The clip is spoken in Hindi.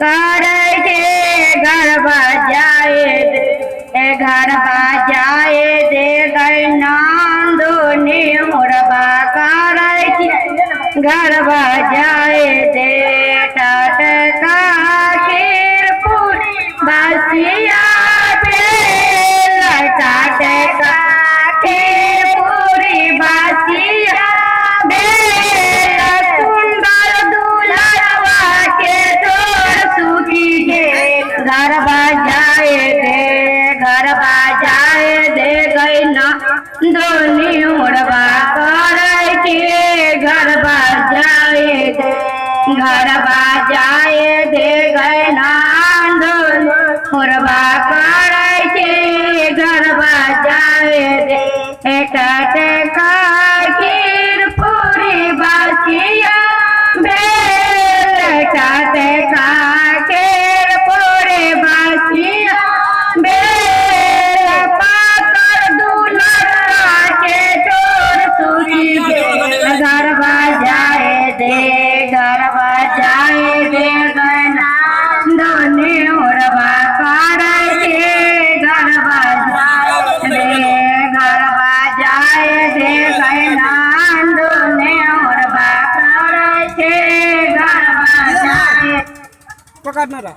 करे के घर बजाए दे घर बजाए दे गई नांदोनी मुरबा करे के घर बजाए दे टटका खीर पूरी बसिया टटका खीर पूरी बसिया घर बजाए दे गई ना दोनी मुड़वा करे के घर बजाए दे गई ना दोनी मुड़वा करे के घर बजाए दे टटका खीर पूरी बसिया टटका खीर पूरी बसिया घर बजाए दे गना दोनी मुड़वा करे के घर बजाए दे गना दोनी मुड़वा करे के घर बजाए पकड़ना रहा